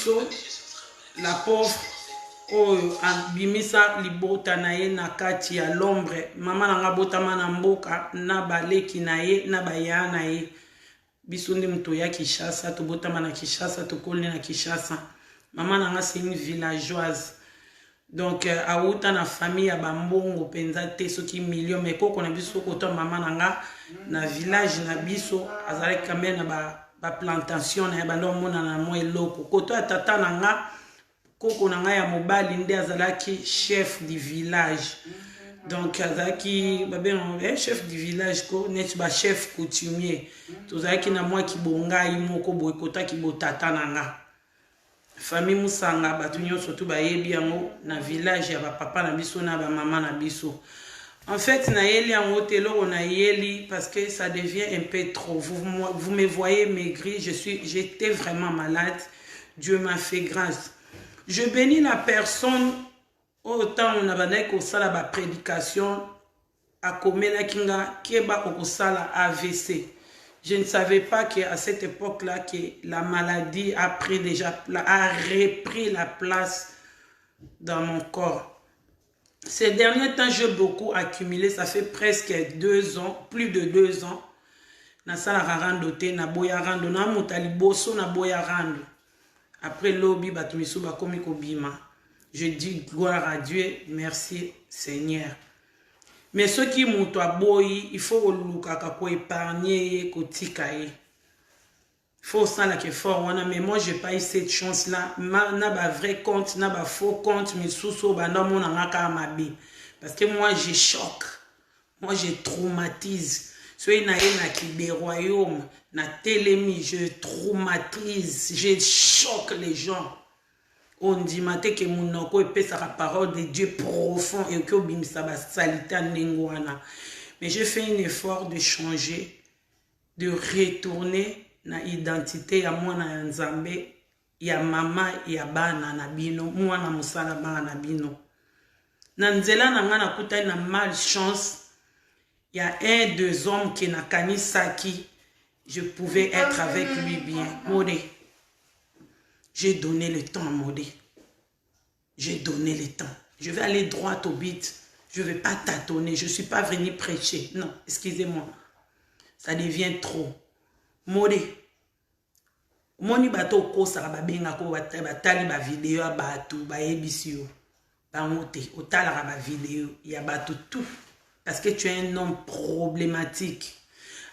biso la pauvre oyo abimisa libota na ye na kati ya l'ombre. Mama nanga botama na mboka na baleki na ye na baya na ye. Biso ndi mto ya Kinshasa, to botama na Kinshasa, to koli na Kinshasa. Mama nanga c'est une villageoise. Donc auta na famille ya bambongo penza te soki million mais koko na biso koto mama nanga na village na biso azali kambe na ba plantation na bando mona na mo eloko koto atata nanga koko nanga ya mobali nde azalaki chef du village. Donc azalaki babeno chef du village ko net ba chef coutumier tozalaki na moi ki bongai moko boy kota ki botata nanga famille musanga batu nyonso tu bayebi yango na village ya ba papa na biso na ba mama na biso. En fait na yeli yango telo na yeli parce que ça devient un peu trop. Vous me voyez maigri, j'étais vraiment malade. Dieu m'a fait grâce. Je bénis la personne autant on a bané ko sala ba prédication à komela kinga keba ko sala AVC. Je ne savais pas qu'à cette époque-là, que la maladie a repris la place dans mon corps. Ces derniers temps, j'ai beaucoup accumulé. Ça fait presque 2 ans, plus de 2 ans. Na sala randote, na boya rando, na motali boso, na boya rando. Après lobby, batumisu bakomi kobima. Je dis gloire à Dieu, merci Seigneur. Mais ceux qui m'ont aboyi, il faut épargner, il faut ça là que fort. Mais moi, j'ai pas eu cette chance-là. N'a pas vrai compte, n'a pas faux compte, mais sous-sous, parce que moi, je choque. Moi, je traumatise. Soyez na des royaumes, na télémi, je traumatise, je choque les gens. On dit que mon épée la parole de Dieu profond et que bimisa ba salita nengwana. Mais j'ai fait un effort de changer, de retourner na identité ya mwana nzambe, ya mama ya bana na bino, mwana musala bana na bino. Na nzela na nga nakuta na malchance, il y a 1-2 hommes qui na kanisaki, je pouvais être avec lui bien. Modé. J'ai donné le temps à Modé. J'ai donné le temps. Je vais aller droit au but. Je ne vais pas tâtonner. Je ne suis pas venu prêcher. Non, excusez-moi. Ça devient trop. Modé. Moni bato ko sara babenga ko batali ba vidéo batu ba ebisio. Ba moté, otala ba vidéo, ya batu tout parce que tu es un homme problématique.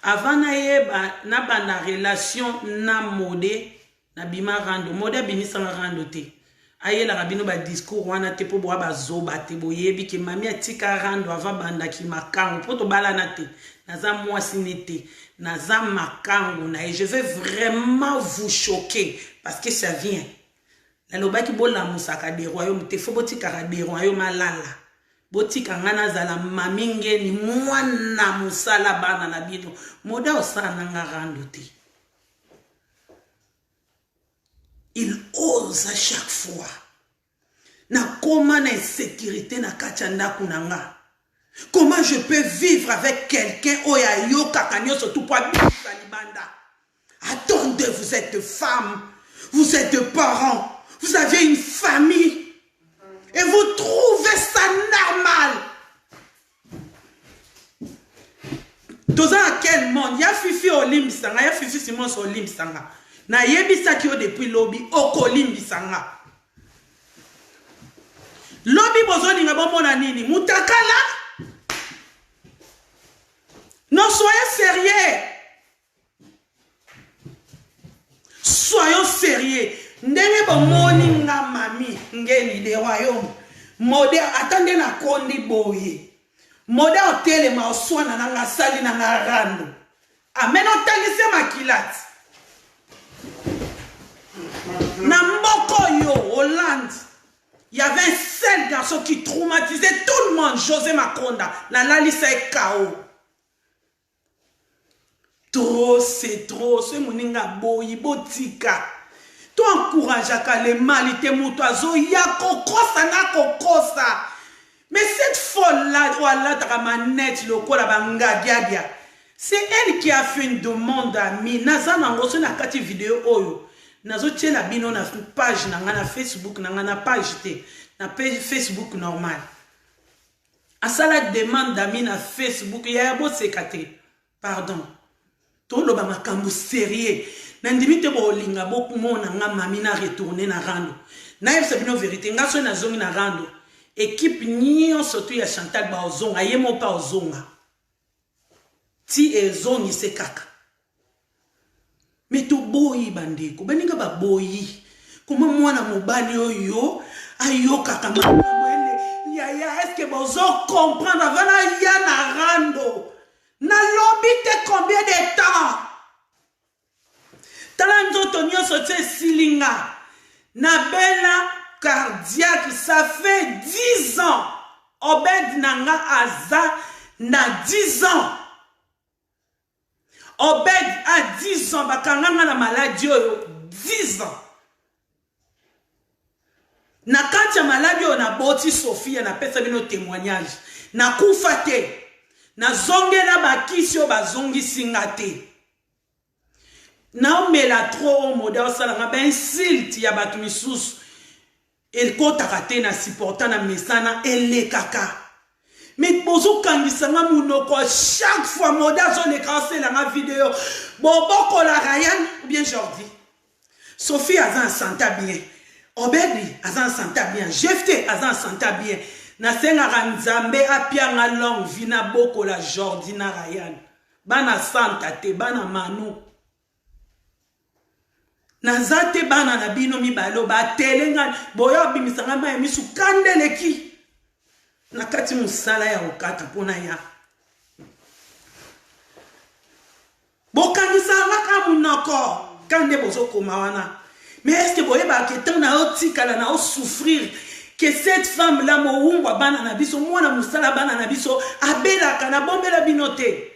Avant na bana relation na Modé na bima rando Modé binisa rando te aye la rabino ba discours wana te po boa ba zoba te boyebi ke mami atika rando avant banda ki makango poto bala na te naza mwasi nete naza makango na et je vais vraiment vous choquer parce que ça vient la loba ki bola musaka de royaume te fo botika de royaume alala botika ngana zala maminge ni mwana musala bana na bino Modé osana nga rando te. Il ose à chaque fois. Na comment na insécurité na kachanda kunanga. Comment je peux vivre avec quelqu'un oya yo kakanyo surtout pour salibanda. Attendez, vous êtes femme, vous êtes parents, vous avez une famille et vous trouvez ça normal. Dans quel monde? Il y a Fifi Olim Sanga, il y a Fifi Simon Olim Sanga. Na yebisa ki yo depuis lobby okolimbi sanga. Lobby bozoni nga bomona nini mutakala. Non, soyez sérieux. Soyons sérieux. Ndenge bomoni nga mami ngeli de royaume. Modé attendez na kondi boye. Modé hôtel ma oswana na nga sali na nga rando. Amen otangise makilati. Namboko yo, Hollande, il y avait un seul garçon qui traumatisait tout le monde, José Makonda. La lalisa est KO. Trop, c'est trop. C'est mon boyi botika. Tu encourages à les malités moutoiseaux. Ya kokosa na kokosa. Mais cette folle-là, voilà, ta manette, le kola banga diadia. C'est elle qui a fait une demande à mi. Nazana ngoso na kati vidéo oyo. nazo tiela bino na page nanga na Facebook nanga na page te na page Facebook normal asala demande d'ami na Facebook ya bo sekate pardon to lo ba makambo sérieux na ndimi te bo linga bo kumona nga mami na retourner na rando na yebisa bino vérité nga so na zongi na rando équipe nyonso tu ya Chantal ba ozonga yemo pa ozonga ti ezongi se kaka mais to boyi bandeko baninga ba boyi kuma mwana mobali oyo ayoka kama mwene ya est-ce que bozo comprendre avant ya na rando na lobby te combien de temps tala nzoto nyonso te silinga na bela cardiaque ça fait 10 ans Obed nanga aza na 10 ans Obed a 10 ans bakanganga na maladie oyo 10 ans na kati ya maladie oyo na boti Sophia na pesa bino témoignage na kufa te na zongela bakisi oyo bazongisi nga te na omela trop modèle osalanga bainsulte ya bato misusu ekotaka te na supporta na mesana elekaka mais bozokangisa nga munoko chaque fois modèle azoleka oselanga video bobokola Ryan ou bien Jordi Sophie aza en santé bien Obedi aza en santé bien Jefte aza en santé bien nasengaka nzambe apianga longue vie na bokola Jordi na Ryan bana santa te bana manu nazate bana na bino mibalo ba telenga boyo bimisanga ma misu kandeleki nakati musala ya okata pona ya bokangisa waka munoko kande bozo koma wana mais est-ce que boye ba ketan na otikala na o souffrir que cette femme là moumba bana na biso mwana musala bana na biso abelaka na bombela binote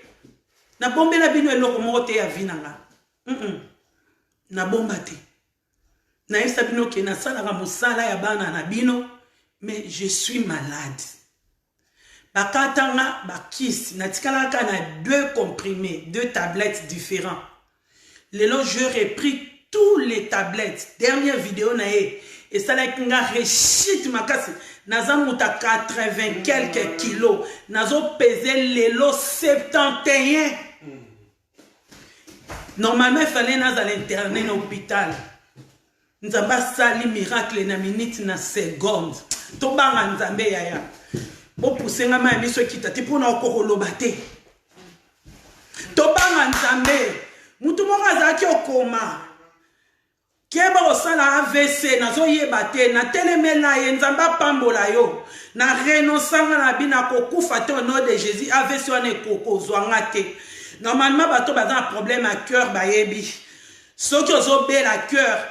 na bombela bino eloko mote ya vinanga na bomba te na yebisa bino ke nasalaka mosala ya bana na bino mais je suis malade bakatanga bakisi natikalaka na 2 comprimés 2 tablettes différents lelo je repris tous les tablettes dernière vidéo na ye esalaki nga rechite makasi naza muta 80 quelques kilos nazo peser lelo 71. Normalement, il fallait aller à l'internet à l'hôpital. Nous avons sali miracle na minute na seconde. Tobanga nzambe yaya. Bo pousser nga ma miso kita ti pona okolo bate. Tobanga nzambe. Mutu mo azaki okoma. Keba osala AVC nazo yeba te na telemela ye nzamba pambola yo. Na renonçanga na bina kokufa te au nom de Jésus AVC wana ekokozwanga te. Normalement, bato baza un problème à cœur, bayebi. Ceux qui ont bé la cœur,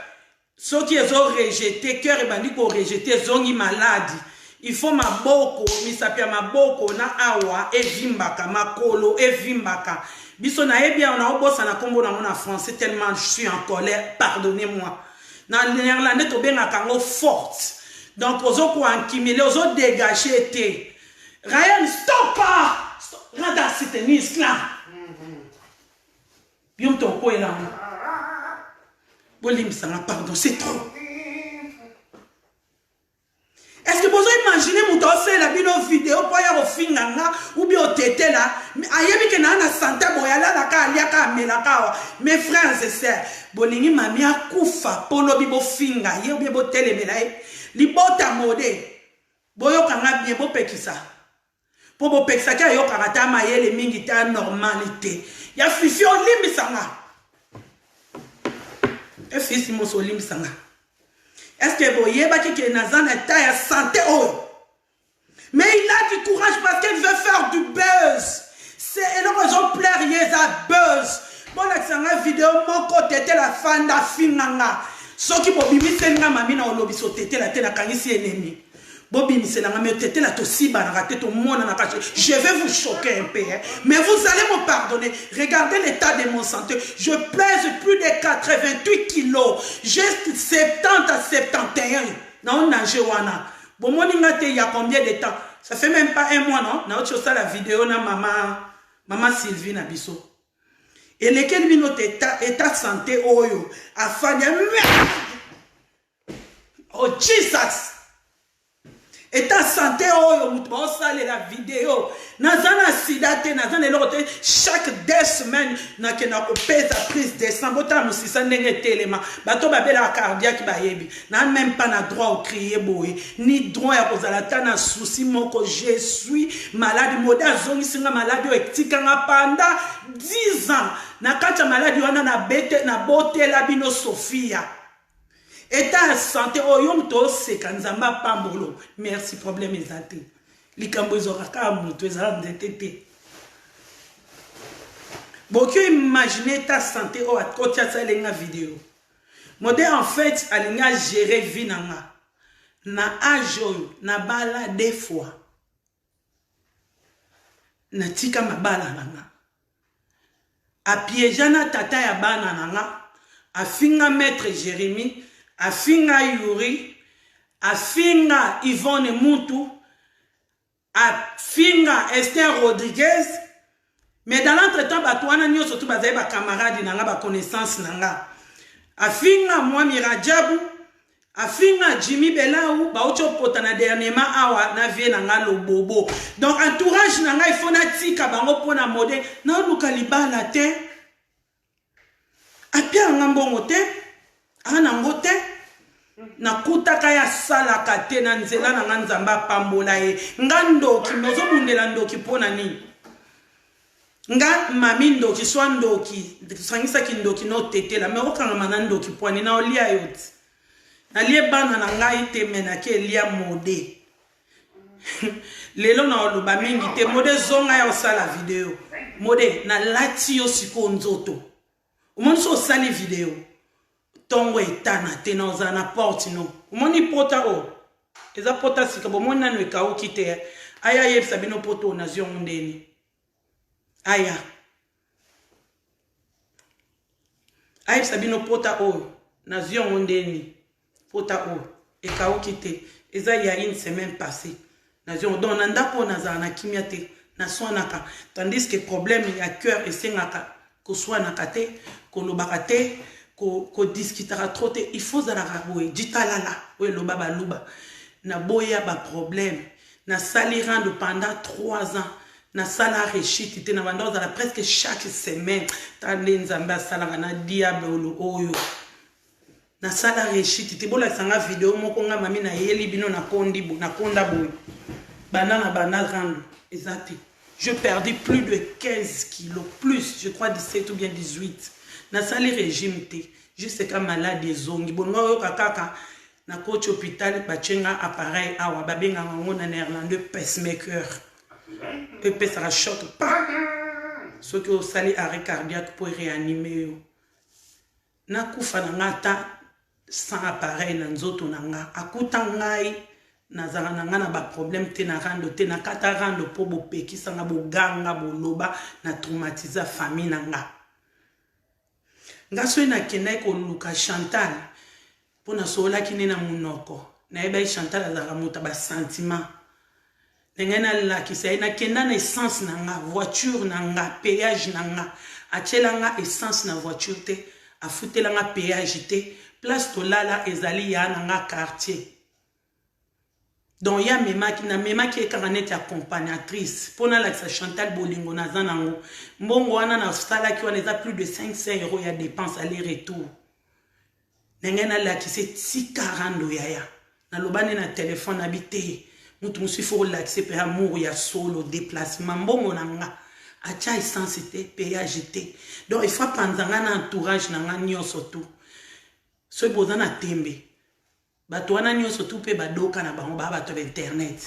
ceux qui ont rejeté, cœur et bandi ko rejeté, zongi maladi. Il faut ma boko, mi sapia ma boko na awa e vimbaka, ma kolo e vimbaka. Biso na yebi on a obosa na kombo na mona français tellement je suis en colère, pardonnez-moi. Na néerlandais to benga kango forte. Donc ozo ko ankimile, ozo dégager té. Ryan stop! Rada sitenis là. Biom ton ko là. Bolim ça pardon, c'est trop. Est-ce que vous imaginez mon fait la vidéo pour y avoir finganga ou bien au tété là? Ayebi que na santé boyala la ka aliaka melaka. Mes frères et sœurs, bolingi mami akufa polo bibo finga ye ou bien bo telemela li bota mode. Boyo kanga bien bo pekisa. Po bo pekisa ka yo karata mayele mingi ta normalité. Ya fifi olimbi sanga. E fils mo so olimbi sanga. Est-ce que vous voyez que Nazan est à santé? Mais il a du courage parce qu'il veut faire du buzz. C'est énorme, ils ont pleuré à buzz. Bon, la vidéo, mon côté était la fan de la finanga. Ce qui m'a dit, c'est que mamina au lobby sauté la tête à Kanisi ennemi. Bobi, c'est la même tête là, aussi banarate, tout le monde en a caché. Je vais vous choquer un peu, hein. Mais vous allez me pardonner. Regardez l'état de mon santé. Je pèse plus de 88 kilos. J'ai 70 à 71. Non, nage wana. Bon, mon ingate, il y a combien de temps? Ça fait même pas un mois, non? Na autre chose, la vidéo, na maman Sylvie Nabiso. Elekel bino état santé oyo afanya oh Jesus état santé oyo mutu baosala la vidéo nazana sida te nazana eloko te chaque 2 semaines nakenda kopesa prise de sang botala mosisa ndenge telema bato babela cardiaque bayebi na même pas na droit au crier boye ni droit ya kozala ta na souci moko je suis malade mode azongisinga malade oyo etikanga pendant 10 ans na kati ya maladi wana na bete na botela bino Sophia état santé oyo mto seka nzamba pambolo merci problème ezate likambo ezokaka mutu ezala ndete te bokyo imaginer état santé o akotia salenga vidéo mode en fait alinga gérer vie nanga na âge oyo na bala des fois na tika mabala nanga apiejana tata ya bana nanga afinga maître Jérémie afinga Yuri afinga Yvonne Moutou afinga Esther Rodriguez mais dans l'entretemps batouana nyo surtout bazaye ba camarade nanga ba connaissance nanga afinga Mwami Rajabu afinga Jimmy Belaou ba ocho pota na dernièrement awa na vie nanga lobobo donc entourage nanga il faut na tika bango pona mode na luka libala te apia ngambongo te ana ngote na kutaka ya sala kate na nzela na nzamba pambola ye ngandoki mezo bundela ndoki pona ni nga mami ndoki swa ndoki sangisa ki ndoki no tetela me okanga manandoki pwani na olia yoti na lie bana na ngai te mena ke lia mode lelo na oloba mingi te mode zonga ya osala video mode na lati yo siko nzoto umonso osali video tongo etana te na ozana porte no umoni pota o eza pota sika bomoni nanu ekauki te aya yebisa bino poto o nazio ndeni aya ayebisa bino pota o nazio ndeni pota o ekauki te eza ya une semaine passée nazio donc na ndako nazala na kimia te na swanaka tandis que problème ya cœur esengaka koswanaka te kolobaka te ko discutera trop te il faut zala raboye ditalala we loba baluba na boya ba problème na sali rando pendant 3 ans na sala rechite te na bando zala presque chaque semaine tande nzamba sala na diable oyo na sala rechite te bola sanga vidéo moko nga mami na yeli bino na kondi bo na konda boy banana banana rando exact je perdis plus de 15 kilos plus je crois 17 ou bien 18 na sali régime te juste ka malade ezongi bongo yo kaka na coach hôpital bachenga appareil awa babenga ngo na néerlandais pacemaker EP ça choc pas ce que au sali arrêt cardiaque pour réanimer yo na kufa na ngata sans appareil na nzoto nanga akuta ngai na zanga nanga na ba problème te na rando te na kata rando po bopeki sanga boganga boloba na traumatiser famille nanga ngaso na kena ko luka Chantal pona sola kinena munoko na eba Chantal azaka muta ba sentiment ngena la kisa na kena na essence nanga voiture nanga péage nanga achela nga essence na voiture te afutela nga péage te place to lala ezali ya nanga quartier donc ya mema ki ekaranete accompagnatrice pona la Chantal bolingo na zanango mbongo wana na sala ki wana eza plus de 500 € ya dépense aller retour nengena la ki se tikarando yaya na lobane na téléphone habité mutu musu faut relaxer pe amour ya solo déplacement mbongo nanga acha essence te péage te donc il faut panzanga na entourage nanga nyonso tout so bozana tembe bato wana nyonso tu pe badoka na bango ba bato internet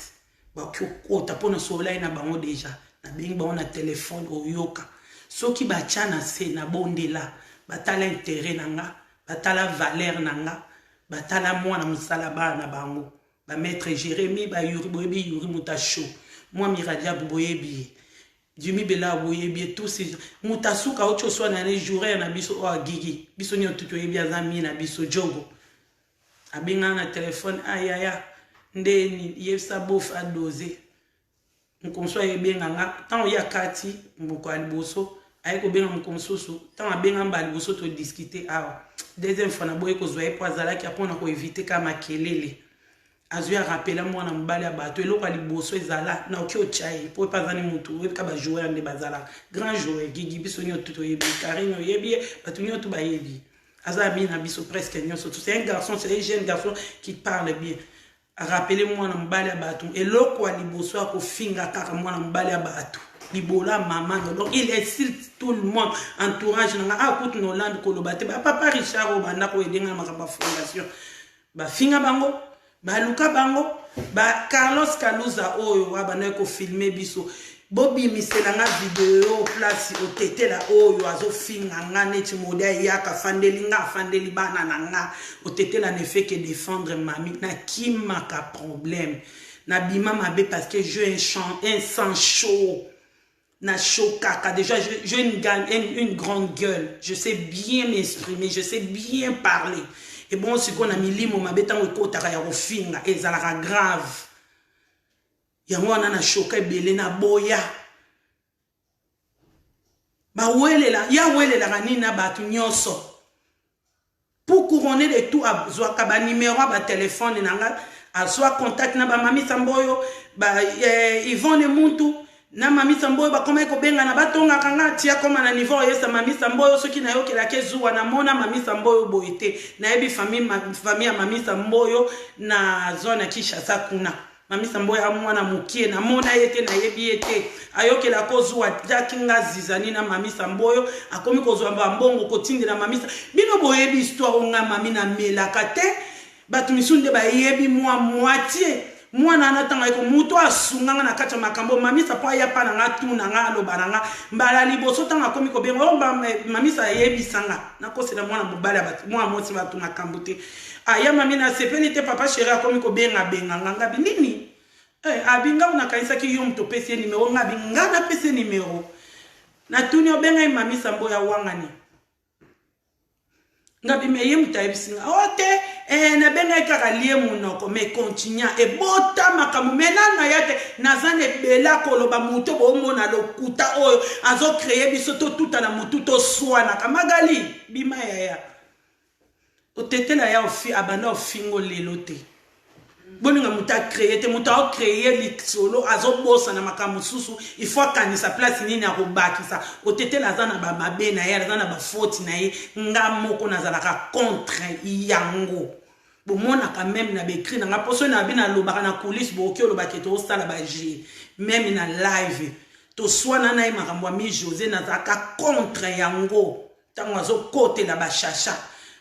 ba kota pona sola na bango déjà na bengi bango na téléphone oyoka soki ba chana se na bondela batala intérêt nanga batala valeur nanga batala mwana musala ba na bango ba maître Jérémie ba Yuri boyebi Yuri mutasho moi miradia boyebi Jimmy Bela boyebi tous ces mutasuka ocho so na les jours na biso o gigi biso nyo tuto yebi azami na biso jogo abinga na téléphone ayaya ndeni yebisa bof adoze nkonso yebenga nga tant ya kati mbuko aliboso aye ko benga mokonsoso tant abenga mbali boso to discuter awa deuxième fois na boye ko zoye po azalaki apona ko éviter ka makelele azwi rappeler mwana mobali ya bato eloko liboso ezala na oki ochai po pazani mutu webika ba joueur nde bazala grand joueur gigi biso nyoto to yebi Karine yebi bato nyoto ba yebi azala bien na biso presque nyonso c'est un garçon, c'est un jeune garçon qui parle bien. Rappeler mwana mobali ya bato eloko liboso ako finga kaka mwana mobali ya bato libola maman. Donc il insulte tout le monde entourage nanga akutu no land kolobate ba papa Richard obanda ko edenga makamba fondation ba finga bango ba luka bango ba Carlos Kaluza oyo abana ko filmer biso Bobby miselanga video place otete la oyo azo finga nga neti moda yaka fandelinga fandeli bana nanga otete la ne fait que défendre mami na kimaka problème na bima mabe parce que je un sang chaud na chaud kaka déjà je une grande gueule, je sais bien m'exprimer, je sais bien parler et bon ce qu'on a mis limo mabe tango ekotaka ya kofinga ezalaka grave. Yango wana na choka ebele na boya ba welela ya welela kanini na batu nyonso pour couronner de tout azwaka ba numéro ba téléphone nanga azwa contact na ba mami Samboyo ba Yvonne Muntu na mami Samboyo ba koma ko benga na batonga kanga tia koma na niveau yesa mami Samboyo soki na yokela kezuwa na mona mami Samboyo boite na yebi famille ya mami Samboyo na zone Kinshasa kuna. Mami Samboyo ya mwana mukie na mona yete na yebi yete ayokela kozwa jakinga zizani na mami Samboyo akomi kozwa mbongo kotindi na mami bino boyebi histoire nga mami na melaka te batu misunde ba yebi moitié mwana anatanga ko muto asunganga na kati makambo mami sapo ya pa na ngatu na ngalo bananga mbala liboso tanga komi ko bengo mami sa yebi sanga nakosela mwana mobala batu mwa moti batu makambo te. Aya mami na sepeli te papa chéri akomi ko benga nganga binini abinga una kanisa ki yum to pese numéro ngabi ngana pese numéro na tuni obenga mami Samboyo ya wangani ngabi meye mutayibisinga ote na benga kaka lie munoko me continue e bota makamu menana yate nazane bela koloba muto bomona lokuta oyo azo créer biso to tuta na mutu to swana kamagali bima ya otetela ya ofi abanda ofingo lelo te boninga muta créer te muta créer litsolo azo bossa na makamu susu il faut kanisa place nini akobakisa otetela zana ba mabe na ya zana ba faute na ye ngamoko nazalaka contre yango bomona quand même na bekri na poso na bina lobaka na coulisse boki olobaka to sala ba G même na live to swana na makambo mi José nazaka contre yango tango azo kote la ba chacha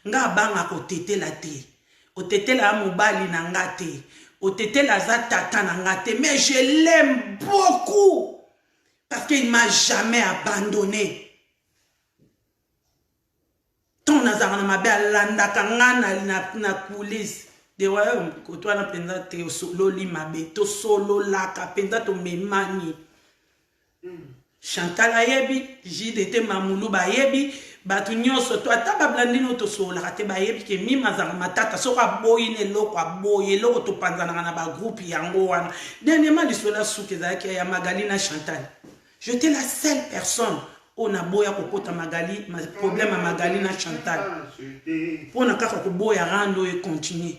nga banga ko tetela te otetela mobali na ngate otetela za tata na ngate mais je l'aime beaucoup parce qu'il m'a jamais abandonné. Ton nazara na mabe alanda kangana na coulisse de wa ko to na penza te solo li mabe to solo la ka penza to memani Chantal ayebi JDT mamulu ba yebi batu nyonso to ata bablandino to sola kate ba yebi ke mi mazanga matata so ka boyine loko aboye loko to panzana na ba groupe yango wana dernièrement lisola suke za ya Magali na Chantal. J'étais la seule personne on a boya kokota Magali ma problème à Magali na Chantal pour na kaka ko boya rando et continuer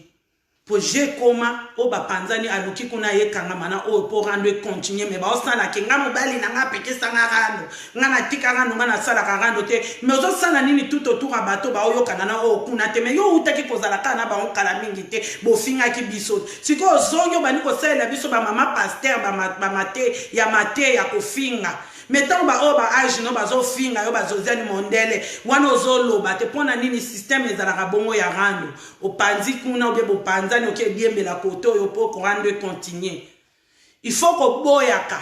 pour j'ai comment o ba panzani aluki kuna ye kanga mana o pour rando et continuer mais ba osala ke nga mobali na nga peke sanga rando nga na tika rando nga na sala ka rando te mais ozo sala nini tout autour a bato ba oyo kana o kuna te mais yo utaki kozala kana ba on kala mingi te bo finga ki biso siko zonyo bani ko sala biso ba mama pasteur ba mate ya kofinga mettons ba o ba age no bazo finga yo bazozani mondele wana ozoloba te pona nini système ezalaka bongo ya rando opanzi kuna obe bo panzani oke biembela koto yo po rando continuer il faut ko boyaka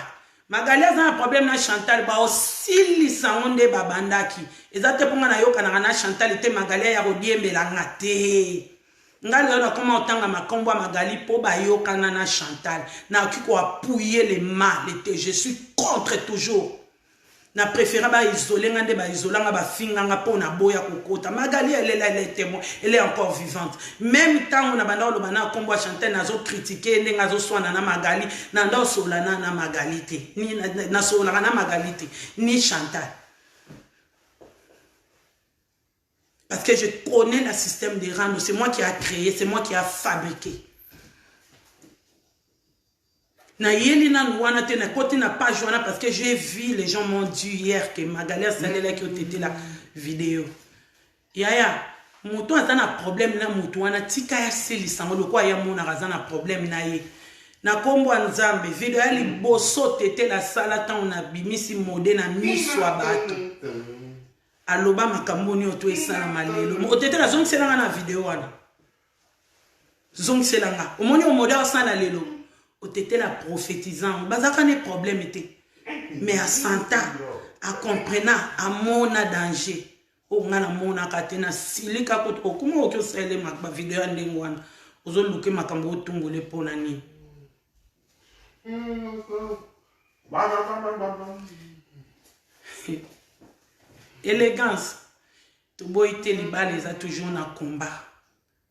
Magali a un problème na Chantal ba osili saonde babandaki ezate ponga na yoka na Chantal te Magali ya kodiembela ngate ngali ona koma otanga makombo ya Magali po ba yoka na Chantal na kiko appuyer les mal je suis contre toujours na préféré ba isoler ngande ba isolanga ba finganga po na boya kokota Magali elle est témoin elle est encore vivante même temps on a banda lo bana kombo Chantal nazo critiquer ndenga zo swana na Magali na ndo solana na Magali te ni na solana na Magali te ni Chantal Parce que je connais le système des rangs. C'est moi qui a créé, c'est moi qui a fabriqué. Na yeli na wana te na côté na page wana parce que j'ai vu les gens m'ont dit hier que Magalère c'est là qui ont été la vidéo. Yaya, mutu azana problème na mutu wana tika ya seli sango le quoi ya mona azana problème na ye. Na kombo nzambe vidéo ya liboso tete la sala ta on a bimisi modé na miswa bato. Aloba makamboni oto esala malelo. O tete la zone selanga na vidéo wana. Zone selanga. O moni o modé osala lelo. T'étais la prophétisant, bazaka ne problème était. Mais à Santa, à comprenant, à mon danger, au ngana mona katena silika koto okumo okyo sele makba vidéo ndengwana. Ozo luke makambo tumbole pona ni. Élégance. Tu boy te libale les a toujours na combat.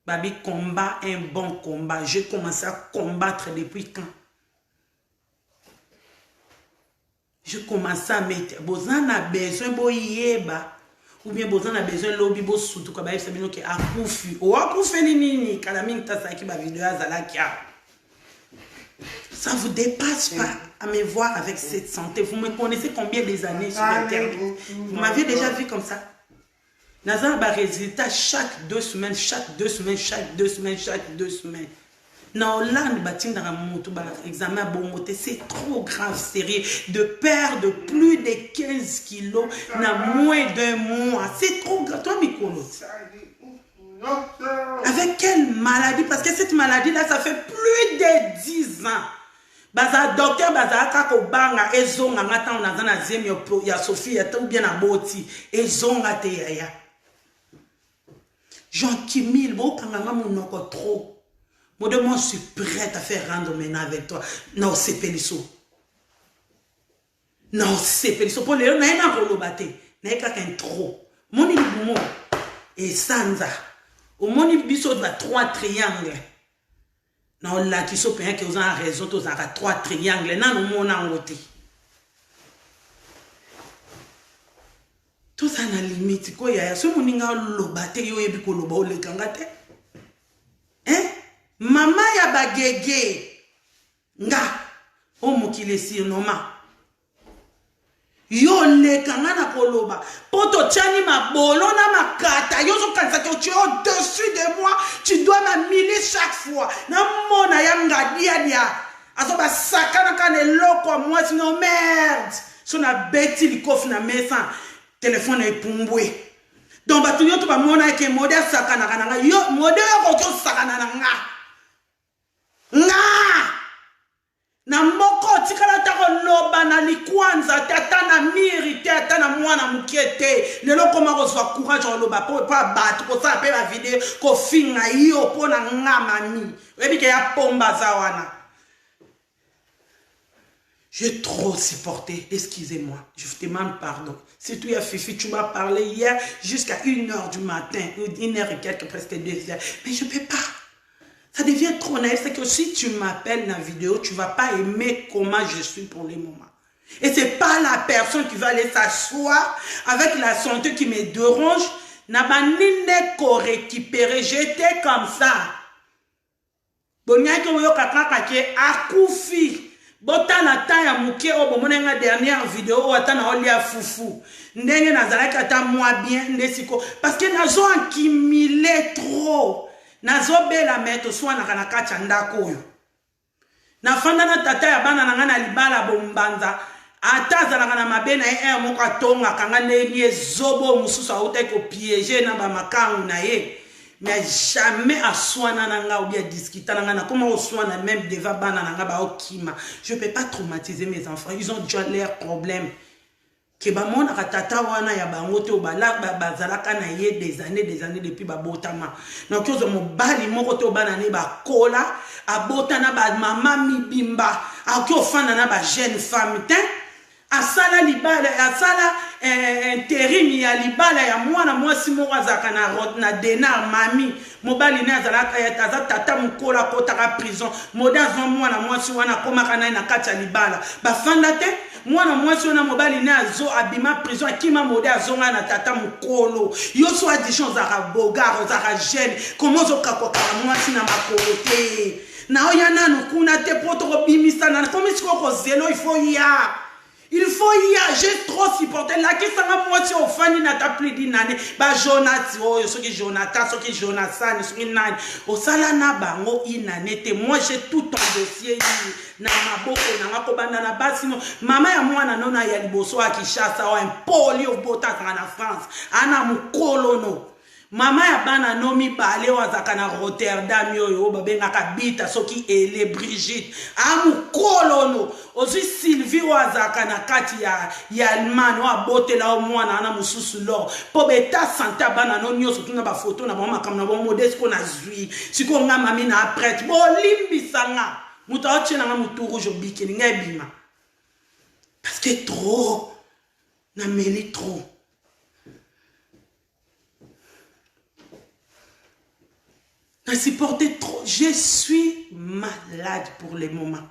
Babi, combat, un bon combat. J'ai commencé à combattre depuis quand? Je commence à mettre. Bozan a besoin boyeba. Ou bien Bozan a besoin lobby bo surtout quand baïf sabino ki akufi. O akufi ni kalaming tasa ki ba vidéo azala kia. Ça vous dépasse pas à me voir avec cette santé. Vous me connaissez combien des années sur Internet? Vous m'avez déjà vu comme ça? Nazar ba résultat chaque 2 semaines, chaque 2 semaines, chaque 2 semaines, chaque 2 semaines. Na Hollande batin dans mon examen bongoté, c'est trop grave, sérieux. De perdre plus de 15 kilos na moins d'un mois. C'est trop grave. Toi, Mikolo. Avec quelle maladie? Parce que cette maladie-là, ça fait plus de 10 ans. Baza docteur baza kako banga ezonga ngata onazana zemi ya Sophie ya tout bien aboti ezonga te ya. Jean Kimil, bon, quand on a trop. Moi, je suis prête à faire rendre maintenant avec toi. Non, c'est Pélisso. Non, c'est Pélisso. Pour les gens, il y a un rôle. Il y a quelqu'un trop. Mon niveau et Sanza. Au mon biso de 3 triangles. Non, là, qui sont payés, qui ont raison, tous ont 3 triangles. Non, mon angoté. Tout ça na limite quoi ya so moninga lobate yo yebi ko loba o le kangate hein mama ya bagege nga o mokile si noma yo le kangana ko loba poto tchani mabolo na makata yo so kanisa que tu es au-dessus de moi tu dois m'aminer chaque fois na mona ya ngadia dia azoba sakana kana loko moi sinon merde so na beti likof na mesa téléphone est pumbwe. Donc, tu as dit que tu modèle sakana kana yo modèle ko sakana nga. Nga. Na moko tikala ta ko loba na likwanza tata na miri tata na mwana mukete. Lelo koma ko zwa courage on loba pa bat ko sa pe la vidéo ko finga yo pona nga mami. Webi ke ya pomba zawana. J'ai trop supporté, excusez-moi, je vous demande pardon. Surtout, il y a Fifi, tu m'as parlé hier jusqu'à 1h du matin, 1h et quelques, presque 2h. Mais je ne peux pas. Ça devient trop naïf. C'est que si tu m'appelles dans la vidéo, tu ne vas pas aimer comment je suis pour le moment. Et ce n'est pas la personne qui va aller s'asseoir avec la santé qui me dérange. N'a pas ni ko récupérer. J'étais comme ça. Bonyaï ko yo kakake akufi. Bota na ta ya muke o bomona nga dernière vidéo o ata na olia fufu ndenge nazalaki ata moi bien ndesiko parce que nazo accumuler trop nazo bela meto soit na kana kacha ndako yo na fanda na tata ya bana na ngana libala bombanza ata zalaka na mabena e moko atonga kanga ndenge zobo mususu auta ko piéger na ba makangu na ye. Mais jamais à soigner ou bien discuter comment on soigne même devant banana ba okima. Je peux pas traumatiser mes enfants, ils ont déjà leurs problèmes. Que ba mona tata wana ya bango te obala bazalaka na ye des années depuis ba botama. Donc yo mo bali moko te obana ne ba kola abotana ba mama mibimba akyo fana na ba jeune femme te asala libala asala intérim ya libala ya mwana mwasi moko azaka na denar mami mobali ne azalaka ya tata mukola kota ka prison moda zwa mwana mwasi wana komaka na kati ya libala bafanda te mwana mwasi ona mobali ne azo abima prison akima mode azonga na tata mukolo yo so addition za bogar za jeune comment zo kakwa mwasi na makolo te na oya nanu kuna te poto ko bimisa na comme si ko zelo il faut y aller, j'ai trop supporté. Là, qui s'en va moi, si on fait une attaque plus d'une année, bah, Jonathan, oh, ce qui Jonathan, ce qui Jonathan, ce qui Nan, au salana, bango, une année, moi, j'ai tout ton dossier, na maboko, na makobanda, na bas, sinon, maman, ya moi, na nona, ya liboso, a qui chasse, un poli, au botas, en France, ana mukolono. Mama ya bana nomi bale wazaka na Rotterdam yo babenga kabita soki ele Brigitte amu kolono ozi Sylvie wazaka na kati ya Allemagne wa botela mwana ana mususu lo po beta santa bana no nyoso tunga ba photo na ba makamna ba modeste ko na zui siko nga mami na prêtre bo limbisanga muto achena nga mutu rouge bikini nga bima parce que trop na meli trop. Je supporte trop. Je suis malade pour le moment.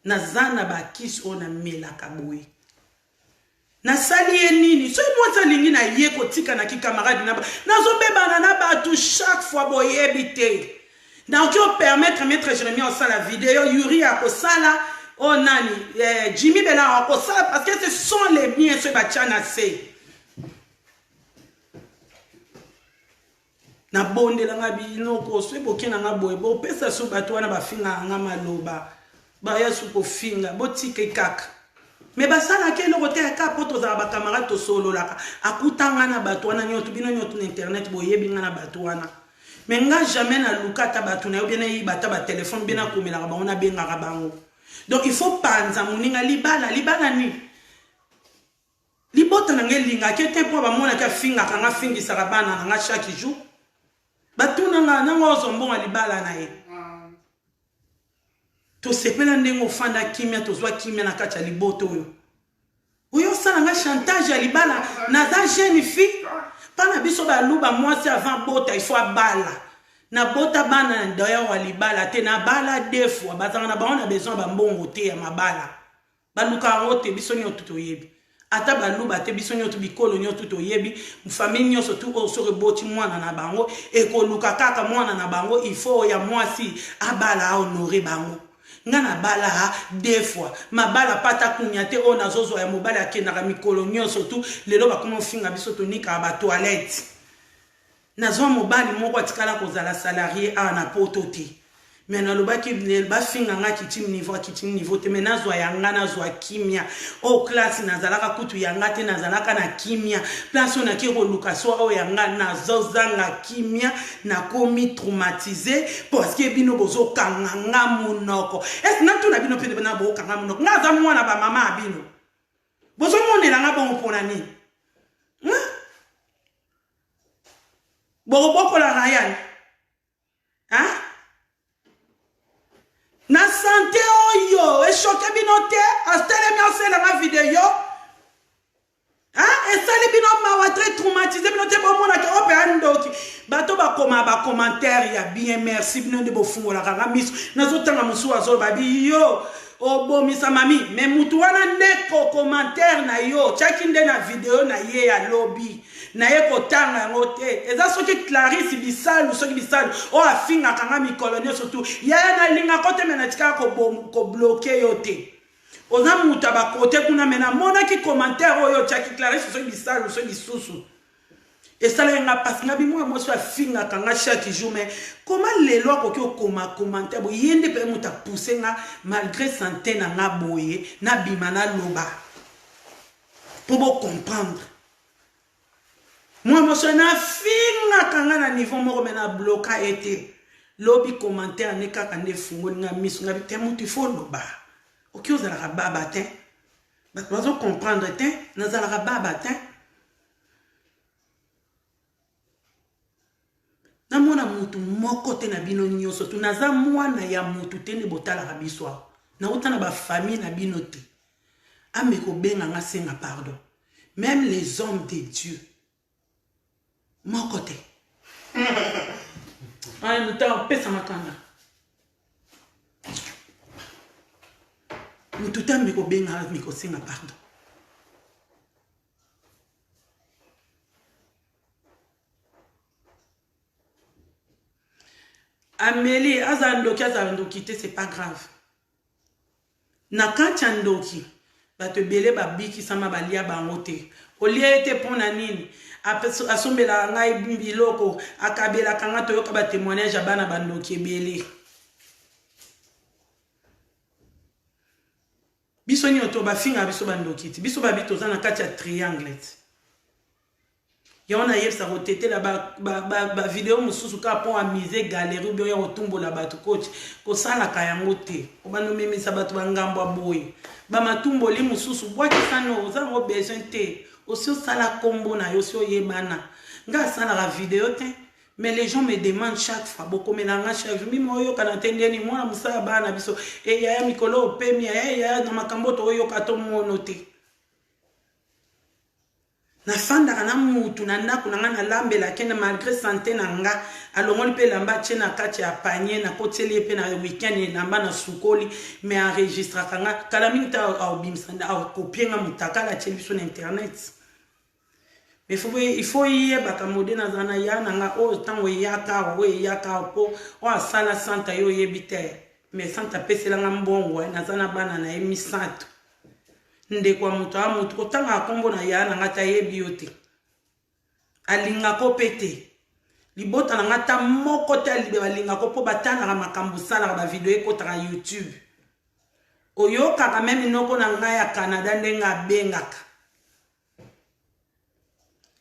Nazana bakis ona mela kaboué. Na sali nini. So moi ça lingi na yeko tika na ki camarade na. Nazo beba na batu chaque fois boye bité. Donc on permettre maître Jérémie en la vidéo Yuri a kosala oh nani Jimmy Bela a kosala parce que ce sont les biens ce bachana c'est. Na bonde la nga bino ko swe bokena nga boye bo pesa so bato wana bafinga nga maloba ba ya su ko finga botike kaka me basala ke lo kote ka poto za ba camarade to solo la akutanga na bato wana nyoto bino nyoto na internet boye binga na bato wana me nga jamais na lukata bato na yo bien yi bata ba téléphone bien na komela ba ona benga ka bango donc il faut panza muninga libala ni libota na ngelinga ke tempo ba mona ka finga kanga fingi sarabana na chaque jour batuna nga nanga ozombonga libala na ye to sepela ndengo fanda kimia to zwa kimia na kacha liboto oyo oyo sala nga chantage ya libala na za jeune fille pana biso ba luba mwasi avant bota il faut abala na bota bana ndoya wa libala te na bala deux fois bazanga na baona besoin ba mbongo te ya mabala baluka rote biso nyoto to yebi ata baluba te biso nyoto bikolo nyoto to yebi famille nyoso tu osore boti mwana na bango ekoluka kaka mwana na bango il faut ya mwasi abala honorer bango ngana bala deux fois mabala pata kunya te ona zozo ya mobala kenaka mikolo nyoso tu lelo bakoma finga biso to nika ba toilette nazo mobali moko atikala kozala salarié ana poto te mais na lobaki ba finga nga kitimi niveau te mais nazwa yanga nazwa kimia o classe nazalaka kutu yanga te nazalaka na kimia place on a ki roluka so o yanga nazozanga kimia na komi traumatisé parce que bino bozo kanganga munoko est na tuna bino pende na bo kanganga munoko ngaza mwana ba mama abino bozo monela nga bon pona ni boko la Ryan hein na santé oyo e choqué binote astele mi osela ma vidéo hein et sali bino ma très traumatisé binote bo mona ke ope andoki bato ba commentaire ya bien merci bino de bo fungola kanga miso nazotanga musu azo babi yo obomisa mami mais mutu wana ndeko commentaire na yo chakinde na vidéo na ye ya lobby na ye kotanga yango te eza soki Clarisse bisalu soki bisalu o afinga kanga mikolo surtout ya na linga kote mena tika ko bloquer yo te oza muta ba kote kuna mena mona ki commentaire oyo chaki Clarisse soki bisalu soki bisusu et ça là parce que moi soit finga kanga chaque jour mais comment les lois ko koma commentaire bo yende pe muta pousser nga malgré santé na nga boye na bimana loba pour comprendre. Moi, je suis na finga kanga na niveau moko mena bloka été lobby commentaire ne kaka ne fungo nga miso nga te mutu fo loba oki ozala ka baba te ba bazo comprendre te nazala ka baba te na mona mutu moko te na bino nyoso tu naza mwana ya mutu te ne botala ka biswa na utana ba famille na bino te ameko benga nga senga pardon même les hommes de Dieu mon côté. Ah, nous t'en pèse à ma canda. mutu tambi ko benga miko singa pardon. Amélie, azandoki, c'est pas grave. Naka chandoki, ba te bele ba biki sama balia bangote. Olie ete pona nini? Asombela ngai biloko, akabela kanga toyoka ba témoignage abana bandoki bele. Biso ni oto ba finga biso bandoki ti. Biso ba bito za na kati ya triangle. Yona yebsa rotete la ba vidéo mususu ka pon amise galerie bio ya otumbo la batu coach ko sala ka yango te obano memisa batu bangambo boye ba matumbo li mususu bwaki sano za ngo besoin te aussi sala combo na yo so yebana nga sala la vidéo te mais les gens me demandent chaque fois beaucoup melanga chaque jour mimo yo kana tendeni mwana musala bana biso e ya mikolo pemi ya na makambo to yo kato mono te. Na fanda na mutu na ndako na na lambela kena malgré santé na nga alongoli pe lamba tchena kati ya panier na koteli pe na weekend na mba na sukoli me enregistra kanga kala minta au bimsanda au kopienga mutaka la television na internet. Mais il faut y baka modena zana ya na nga o tango yaka po o sala santa yo yebite mais santa pesela nga mbongo na zana bana na emisanto. Nde kwa mutu kotanga akombo na ya na ngata yebi yote alinga ko pete libota na ngata moko te alinga ko po batana ka makambo sala ba video ekotaka YouTube oyoka ka meme noko na nga ya Canada ndenga bengaka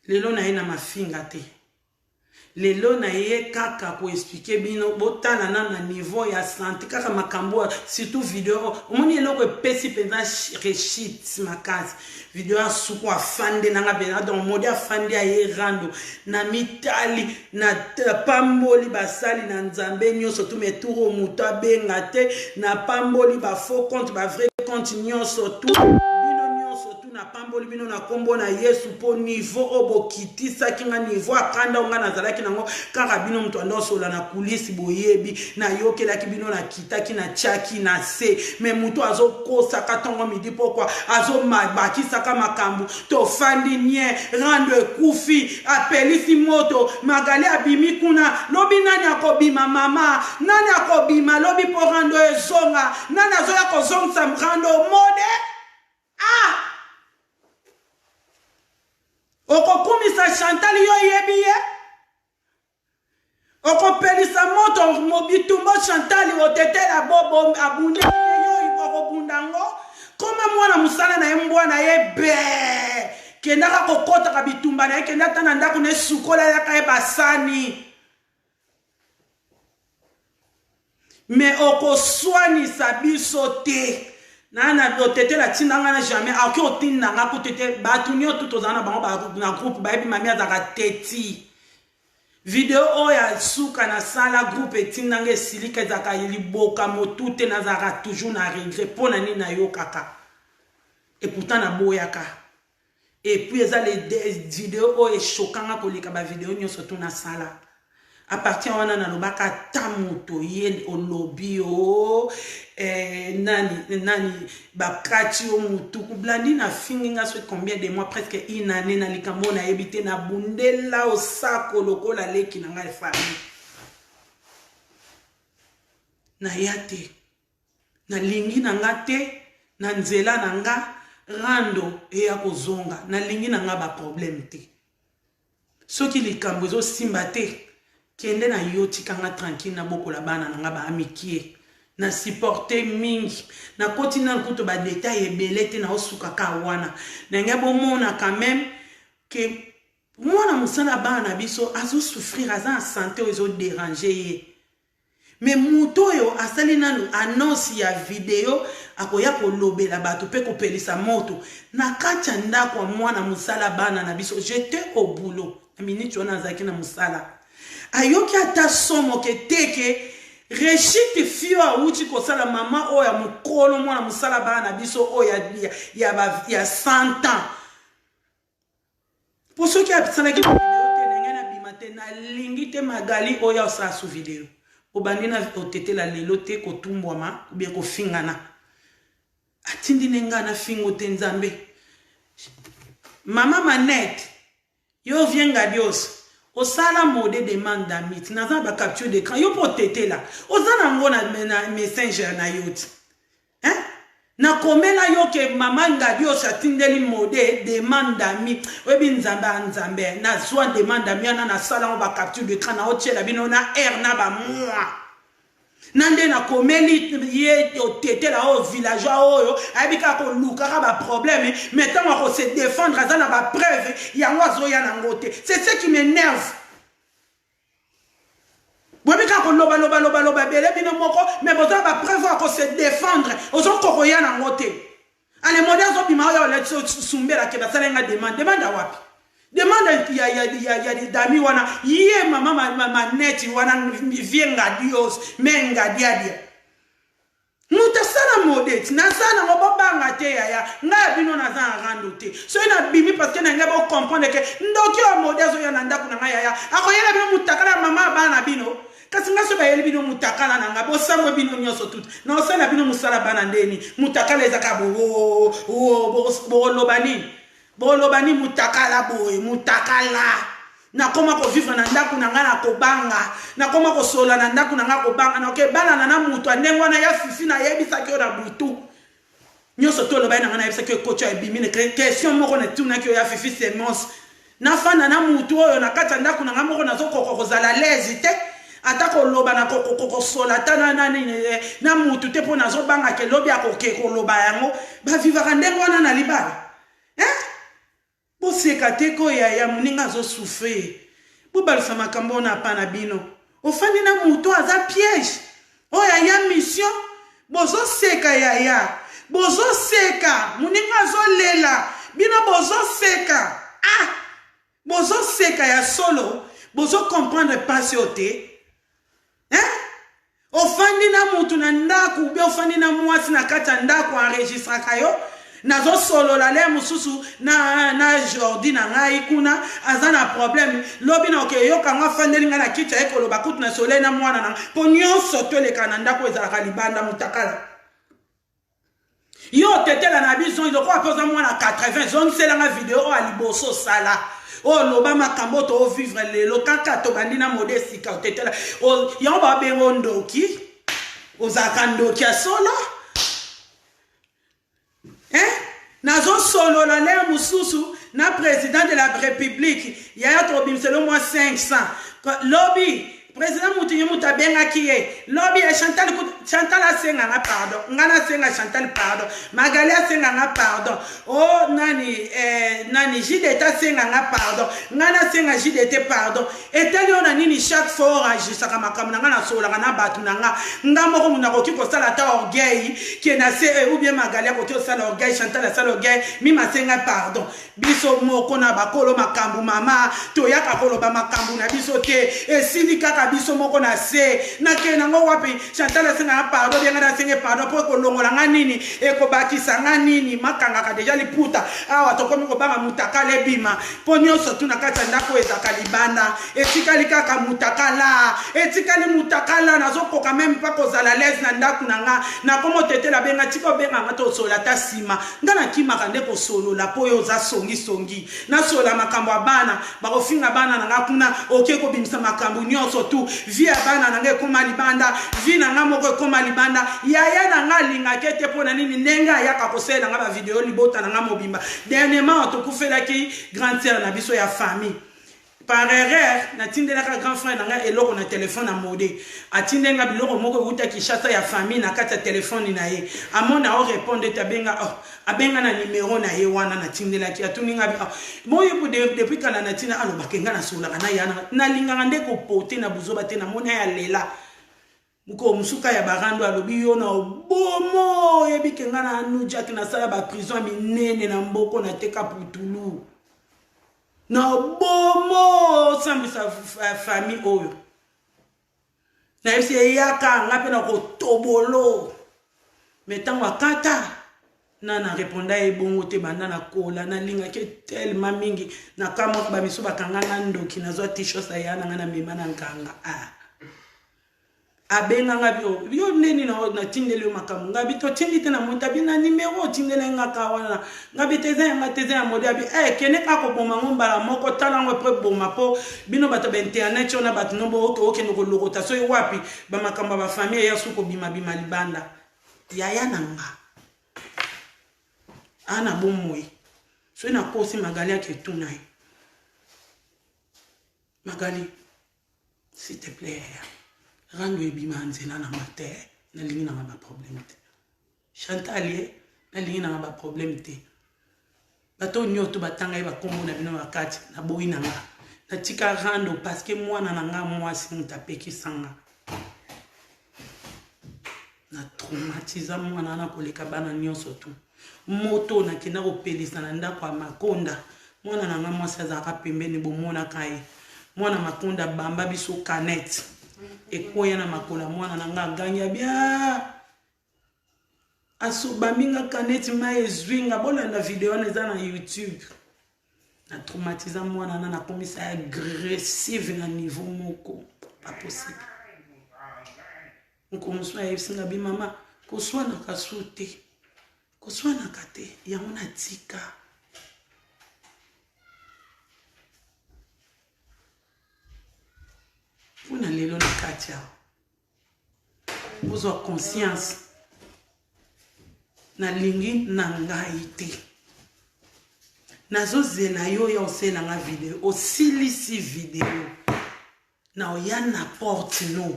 lelo na ina mafinga te lelo na ye kaka ko expliquer bino botana na niveau ya santé kaka makambo surtout vidéo omoni eloko pesi penza rechit makasi vidéo asuku afande na ngabena donc modi afande ya rando na mitali na pamboli basali na nzambe nyonso tu meturo muto abenga te na pamboli ba faux compte ba vrai compte nyonso tu na pamboli bino na kombo na Yesu po niveau obokitisa kinga niveau akanda onga nazalaki nango kaka bino mtu andosola na kulisi boyebi na yokelaki bino na kitaki na chaki na se me mutu azokosa katongo midi pokwa azo mabakisa kama makambu to fandi nye rando ekufi apelisi moto magali abimi kuna lobi nani akobima mama nani akobima lobi po rando ezonga nani azoya kozongsa rando mode Oko kumisa Chantal yo yebiye. Oko pelisa moto mobitumbo Chantal otete la bobo abunde yo oko bundango. Koma mwana musala na embwa na yebe. Kendaka kokota kabitumba na kenda tana ndaku ne sukola ya kae basani. Me oko swani sabiso te. Nana otete la tinanga na jamais aki otinda nga kutete batunyo tutozana bango ba na groupe ba ebi mami azaka teti video oya suka na sala groupe etinanga esilika ezaka liboka motute na zaka toujours na regret pona ni na yo kaka et pourtant na boyaka et puis eza les vidéos oya chokanga kolika ba video nyonso tu na sala à partir wana na lobaka tamuto ye olobi o nani ba kati o mutu kublandi na finginga so combien de mois presque une année na likambo na yebite na bundela o sako lokola leki na ngai famille na yate na lingi na ngate na nzela na nga rando e ya kozonga na lingi na nga ba problème te soki likambo zo simba te kende na yoti kanga tranquille na bokola bana na nga ba amikie na supporter mingi na continue kuto ba détail ebelete na osuka ka wana na ngabo mona quand même que mwana musala bana biso azo souffrir aza santé ozo déranger ye mais muto yo asali nanu annonce ya vidéo akoya ko lobela bato pe ko pelisa moto na kacha ndako mwana musala bana na biso j'étais au boulot minute wana zaki na musala ayoki ata somo ke teke rechite fio auti kosala mama oya mukolo mwana musala bana biso oya ya 100 ans pour ceux qui absana ki vidéo tenenge na bimate na lingi te magali oya osa su vidéo obandi na otete la lelo te kotumbwama ou bien kofingana atindi nenga na fingo te nzambe mama Manette yo vienga Dios osala mode demande damit naza ba capture d'écran yo po tete la ozana ngona na messenger na yoti hein na komela yo ke mama Dios atindeli mode demande ami webi nzambe na zwa demande ami na sala ba capture d'écran na otiela bino na air na ba moi nande na komeli ye tete la o villageois oyo abika ko luka ba problème mais tant ko se défendre azana ba preuve ya ngwazo ya na ngote c'est ce qui m'énerve bobika ko loba bele bino moko mais besoin ba preuve ko se défendre ozo ko ya na ngote ale modèle zo bima yo le sumbera ke ba salenga demande wapi demande ya dami wana ye mama Manette wana vienga Dios menga diadia mutasala modete nasala ngobanga te ya nga bino naza rando te so ina bimi parce que na ngabo comprendre que ndoki o modèle zo ya nanda kuna nga ya akoyela bino mutakala mama bana bino kasi nga so bayeli bino mutakala na nga bosango bino nyoso tout na osala bino musala bana ndeni mutakala ezaka bo lobani mutakala boy mutakala na koma ko vivre na ndaku na nga na kobanga na koma ko sola na ndaku na nga kobanga na ke bana na mutu andengo na ya fifi na yebisa ke ora butu nyoso to lobani na nga na yebisa ke coach ya bimi ne question moko na tuna ke ya fifi semence na fana na mutu oyo na kata ndaku na nga moko na zokoko kozala lezite atako loba na koko sola tana na mutu te po na zo banga ke lobi akoke ko loba yango ba vivre ndengo na libala bo sekate ko ya muninga zo souffrir bo balisa makambo na pana bino ofandi na mutu aza piège o ya mission bozo seka bozo seka muninga zo lela bino bozo seka bozo seka ya solo bozo comprendre passioté ofandi na mutu na ndaku be ofandi na mwasi na kata ndaku enregistra kayo nazo solo la le mususu na Jordi na ngai kuna azana problème lobi na okay yo kanga fandeli nga na kicha ekolo bakutu na soleil na mwana na ponyo soto le kananda ko ezala libanda mutakala yo tetela na biso ils ko apoza mwana 80 zone c'est la vidéo a liboso sala oh loba makambo to vivre lelo kaka to bandina modesti ka tetela o yo ba bengo ndoki ozaka ndoki ya solo nazo solo la lè mususu na président de la république ya to bimselo moi 500 lobby président mutinye mutabenga kiye lobby ya Chantal asenga na pardon ngana senga Chantal pardon Magali asenga na pardon oh nani JDT senga na pardon ngana senga JDT pardon etali ona nini chaque fois agissaka makambo na ngana sola na batu na nga ngamo ko munako kiko sala ta orgueil qui na se ou bien Magali ko to sala orgueil Chantal sala orgueil mi masenga pardon biso moko na bakolo makambo mama to yaka kolo ba makambo na biso te esili kaka biso moko na se na ke nango wapi Chantal senga pardon bien na senga pardon po ko longola nganini e ko bakisa nganini makanga ka deja liputa awa to komi ko banga mutakala bima po nyoso tuna kata ndako ezaka libanda etikali kaka etikali mutakala nazo quand même pas kozala l'aise na ndako nanga na komo tetela benga tiko benga ngato sola ta sima ngana kimaka ndeko solo la po yo za songi na sola makambo abana bakofinga bana nanga kuna okeko bimisa makambo nyoso tu via bana nanga koma libanda vina nga moko koma libanda yaya nanga linga kete pona nini nenga yaka kosela nga ba video libota nanga mobimba dernièrement to kufela ki grande sœur na biso ya famille par erreur na tindela ka grand frère nanga eloko na téléphone na modé atindenga biloko moko uta ki chata ya famille na kata téléphone na ye amona o répondre tabenga abenga na numéro na ye wana na tindela ki atuninga moyo pour depuis kana na tina alo bakenga na sola na yana na linga ndeko pote na buzoba te na mona ya lela muko musuka ya barando alobi yo na bomo yebikenga na nujaki na sala ba prison minene na mboko na teka putulu na bomo sambisa famille oyo na yesi yaka ngape na ko tobolo metango akata na réponda e bongo te banda na kola na linga ke tellement mingi na kama ba miso bakanga na ndoki na zo t-shirt ya na mema na nkanga abenga ngabi yo neni na tindele yo makamu ngabi to tindi te na monta bina numéro tindele ngaka wana ngabi teze ya modi abi kene ka ko boma ngombala moko tala ngo pre boma po bino bato ba internet ona bato nombo oke no ko lokota so wapi ba makamba ba famille ya suko bima libanda yaya nanga ana bomoi so na kosi magali ya ketunai magali s'il te plaît rando ebima nzela na matin na lingi na ba problème te Chantal na lingi na ba problème te bato nyoto batanga ba kombo na bino bakati na boyi na nga na tika rando parce que mwana na nga mwasi mutapeki sanga na traumatiza mwana na koleka bana nyonso tu moto na kina kopelisa na ndako ya makonda mwana na nga mwasi azaka pembeni bomona kai mwana makonda bamba biso canette ekoya na makola mwana na nga ganya bia aso baminga canette ma ezwinga bolanda video na eza na YouTube na traumatiza mwana na komisa agressive na niveau moko pas possible nko muswa yesinga bi mama koswana kasute koswana kate ya mona tika puna lelo na katia ozo conscience na lingi na ngai te nazo zela yo ya osela nga video osilisi video na oya na porte no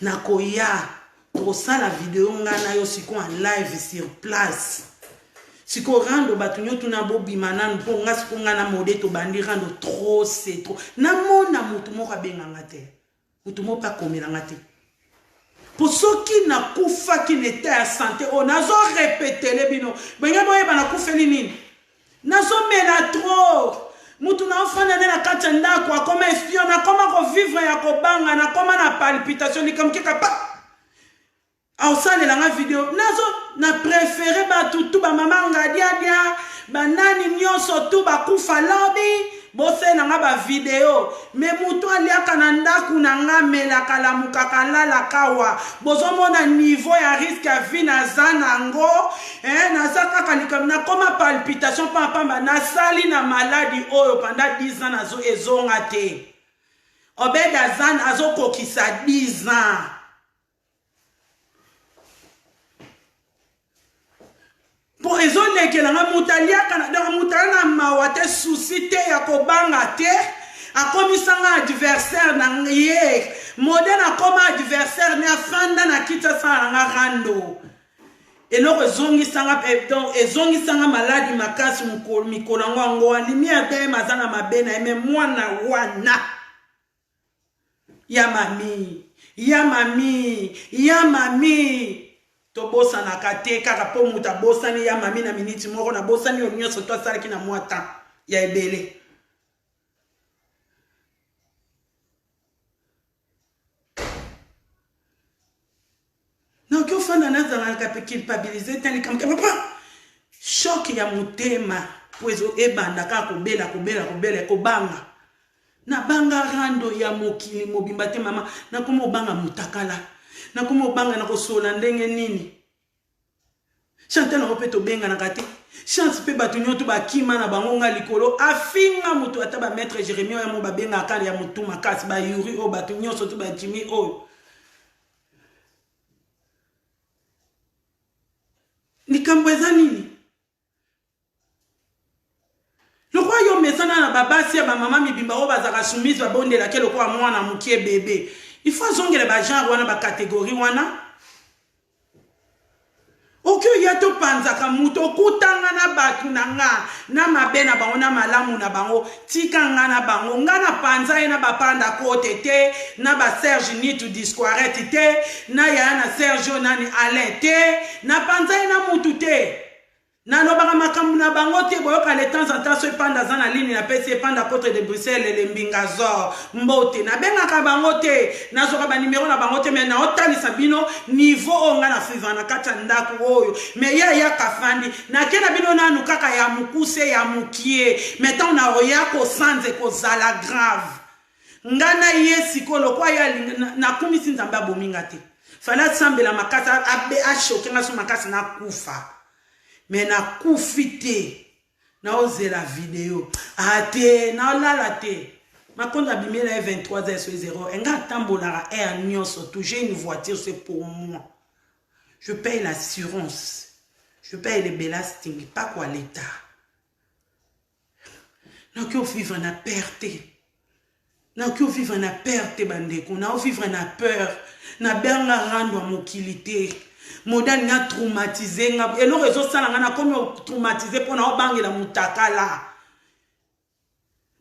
na koya kosala video nga na yo siko en live sur place siko rando batu nyoto na bobima nanu mpo nga siko nga na mode to bandi rando trop c'est trop na mona mutu moko abenga nga te mutu moko akomela nga te po soki na kufa ki n'était à santé o nazo répéter le bino benga boye bana kufeli nini nazo mela trop mutu na ofana na kati ndako akoma espion na koma ko vivre ya kobanga na koma na palpitation likamkeka pa aosalela nga video nazo na préféré batu tu ba mama ngadiadia banani nyonso tu bakufa lobi bosela nga ba video me mutu aliaka na ndaku na nga melaka lamuka kalala kawa bozomona niveau ya risque ya vie naza nango naza kaka likam na koma palpitation pamba nasali na maladi oyo pendant 10 ans nazo ezonga te obeda zan azokokisa 10 ans po ezolekela nga mutaliaka na mutala na mawate souci te ya kobanga te akomisanga adversaire na ye modèle akoma adversaire ne afanda na kita sana nga rando eloko ezongisanga maladi makasi mikolo ngo lumière te mazana mabena eme mwana wana ya mami tobosa na kate kaka po muta bosani ya mami na miniti moko na bosani onyoso to salaki na mwata ya ebele na kyo fana nazana ka culpabiliser tani kam papa choc ya mutema poezo ebanda ka kobela kobanga na banga rando ya mokili mobimba te mama na komo banga mutakala na komo banga na kosola ndenge nini Chantal na opeto benga na kati chance pe batu nyoto bakima na bango nga likolo afinga mutu ata ba maître Jérémie ya mo babenga akali ya mutu makasi ba yuri o batu nyonso to ba Jimmy o likambo eza nini lokwa yo mesana na babasi ya ba mama mibimba o bazaka soumise ba bondela ke lokwa mwana mukie bébé il faut zongela ba genre wana ba catégorie wana okyo yato panzaka muto kutanga na batu na nga na mabena bango na malamu na bango tika nga na bango nga na panza ye na bapanda kote te na ba Serge Nitu Disquarette te na ya na Sergio nani Alain te na panza ye na mutu te na lobaka makambu na bango te boyoka le temps en temps so epanda za na ligne na pesi epanda contre de Bruxelles le Mbingazor mbote na bengaka bango te nazoka ba numéro na bango te mais na otalisa bino niveau onga na suivant na kata ndako oyo mais ya kafandi na kena bino nanu kaka ya mukuse ya mukie mettons na oya ko sanze ko zala grave ngana ye sikolo kwa ya na kumisi nzambe abominga te fala sambela makasa abe ashoke ngaso makasa na kufa mais na kufite na ozela video ate na lala te makonda bimela 23h00 enga tambola air nyonso tout j'ai une voiture c'est pour moi je paye l'assurance je paye les belasting pas quoi l'état donc on vivre na perte donc on vivre na perte bandeko na vivre na peur na benga rando mokilité modane nga traumatisé nga elo rezo sala nga na komi traumatisé pona obangela mutakala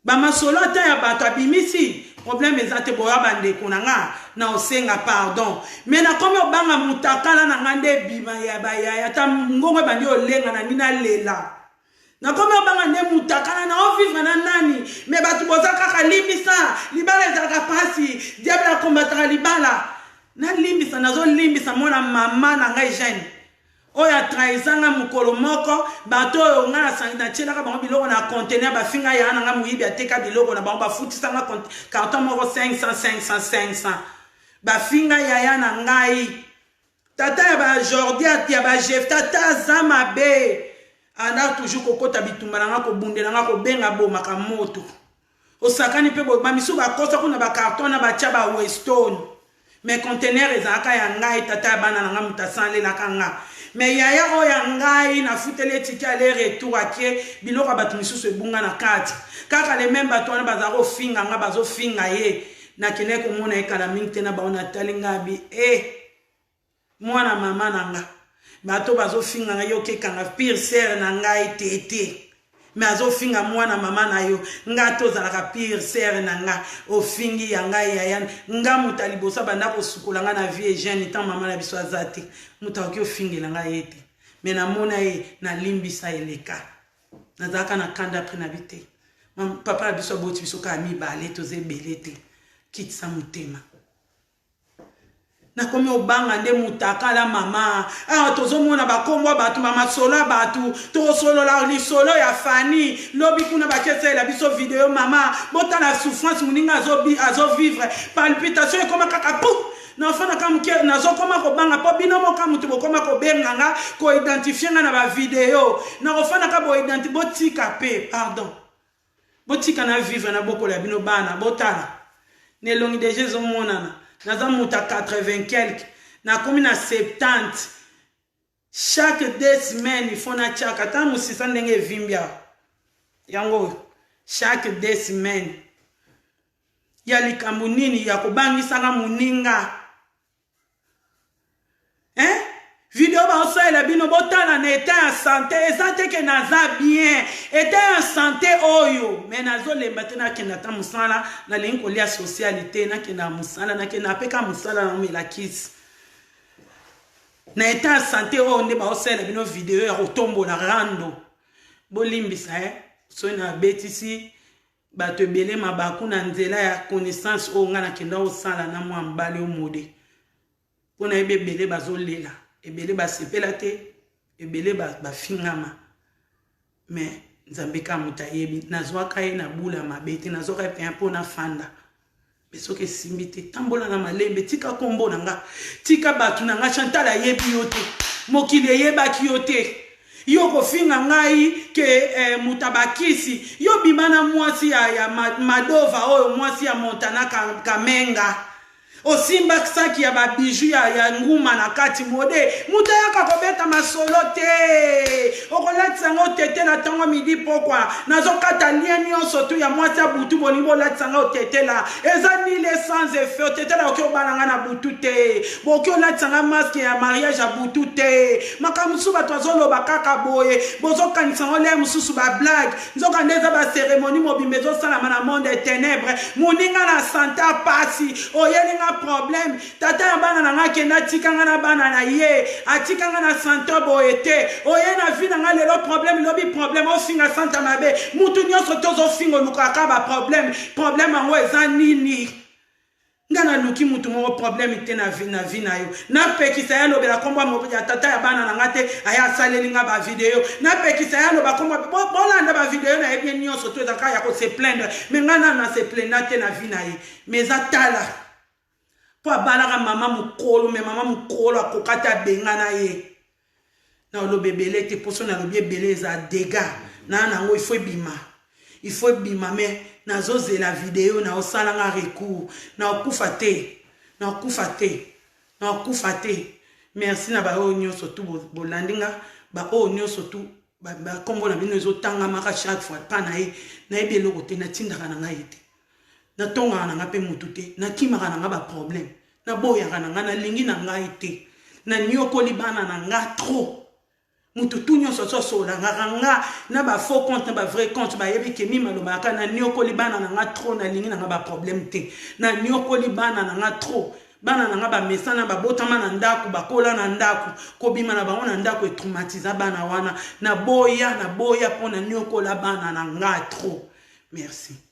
ba masolo ata ya bato abimisi problème ezate boya bandeko na nga na osenga pardon mais na komi obanga mutakala na nga nde bima ya baya ata ngongwe bandi olenga na nina lela na komi obanga nde mutakala na ovivre na nani mais bato boza kaka limbisa libala ezalaka pasi diable akombataka libala na limbisa nazo limbisa mona mama na ngai jeune oya trahisanga mukolo moko bato oyo nga na sangi na tielaka bango biloko na conteneur bafinga ya na nga muyibi ateka biloko na bango bafutisanga carton moko 500 bafinga ya na ngai tata ya ba Jordi ya ba Jeff tata za mabe ana toujours kokota bitumba na nga kobundela nga kobenga bomaka moto osakani pe ba misu bakosa kuna ba carton na ba tia ba Weston mais conteneur ezaka ya ngai tata bana na nga mutasanle la kanga mais yaya oya ngai na futele tiki aller retour ake biloko batu misusu ebunga na kati kaka le même bato wana bazako finga nga bazo finga ye na kine ko mona ekala mingi tena baona talinga bi mwana mama nanga bato bazo finga nga yo kekanga pire sœur na ngai tete mais azo finga mwana mama na yo nga tozalaka pire sœur na nga ofingi ya ngai ya nga mutalibosa banda ko sukola nga na vie jeune tant mama na biso azate mutaki ofingela nga yete mais na mona ye na limbisa eleka nazaka na kanda après na bite papa na biso boti biso ka mi bale toze belete kitsa mutema na komi obanga nde mutakala mama tozomona bakombo batu mama sola batu to solo la li solo ya fani lobi kuna bakese la biso video mama bota la souffrance muninga azo vivre palpitation comme kaka pou na fana kam ke na zo koma ko banga po bino mo kam mutu koma ko benganga ko identifier nga na ba video na ofana ka bo identifier botika pe pardon botika na vivre na boko la bino bana botala ne longi de Jésus monana naza muta 80 quelque na komi na 70 chaque 2 semaines il faut na chaka ta musisa ndenge vimbia yango chaque 2 semaines ya likambo nini ya kobangisa nga muninga video ba osala bino botala na état en santé ezate ke naza bien état en santé oyo mais nazo lemba tena ke nata musala na linko lia socialité na ke na musala na ke na peka musala na mela kiss na état en santé oyo nde ba osala bino video ya kotombo na rando bolimbisa so na betisi bato ebele mabaku na nzela ya connaissance oyo nga na kenda osala na mwa mbale omode pona ebele bazolela ebele basepela te ebele bafingama mais nzambe ka mutayebi nazwaka ye na bula mabete nazwaka pe un peu na fanda besoke simbi te tambola na malembe tika kombo na nga tika batu na nga Chantal ayebi yo te mokili eyebaki yo te yo kofinga ngai ke mutabakisi yo bimana mwasi ya Madova oyo mwasi ya Montana Kamenga osimba saki ya babiju ya nguma na kati mode mutayaka kobeta masolo te okolatisa ngo tete na tango midi pokwa nazokata lien nyonso tu ya mwasi ya butu bolingo olatisa ngo tete la eza ni le sans effet tete la oki obalanga na butu te boki olatisa nga masque ya mariage ya butu te makamusu bato azoloba kaka boye bozokanisa ngo le mususu ba blague nzoka ndeza ba cérémonie mobimba ezosalama na monde des ténèbres moninga na santa pasi oyelinga problème tata ya bana na nga kenda tikanga na bana na ye atikanga na santa boete oye na vie na nga lelo problème lobi problème ofinga santa mabe mutu nyonso tozo fingo lukaka ba problème ango eza nini ngana luki mutu mo problème te na vie na yo na pekisa ya lobela komba mo ya tata ya bana na ngate aya saleli nga ba video na pekisa ya loba komba bolanda ba video na ebien nyonso to ezaka ya ko se plaindre mais ngana na se plaindre te na vie na ye mais atala po abalaka mama mukolo mais mama mukolo akokata benga na ye na lobebele te poso na lobi ebele eza dégâts na nango il faut bima mais nazoze la vidéo na osala nga recours na okufa te merci na ba o nyonso tu bolandinga ba o nyonso tu ba kombo na bino ezotanga maka chaque fois pa na ye na ebelo kote na tindaka na ngai te na tonga na ngape mutu te na kimaka na nga ba problème na boya na nga na lingi na ngai te na nyokoli bana na nga trop mutu tu nyonso sola nga na ba faux compte na ba vrai compte ba yebi ke mi maloba ka na nyokoli bana na nga trop na lingi na nga ba problème te na nyokoli bana na nga trop bana na nga ba mesana ba botama na ndaku ba kola na ndaku ko bima na bango na ndaku e traumatiser bana wana na boya pona nyokola bana na nga trop merci.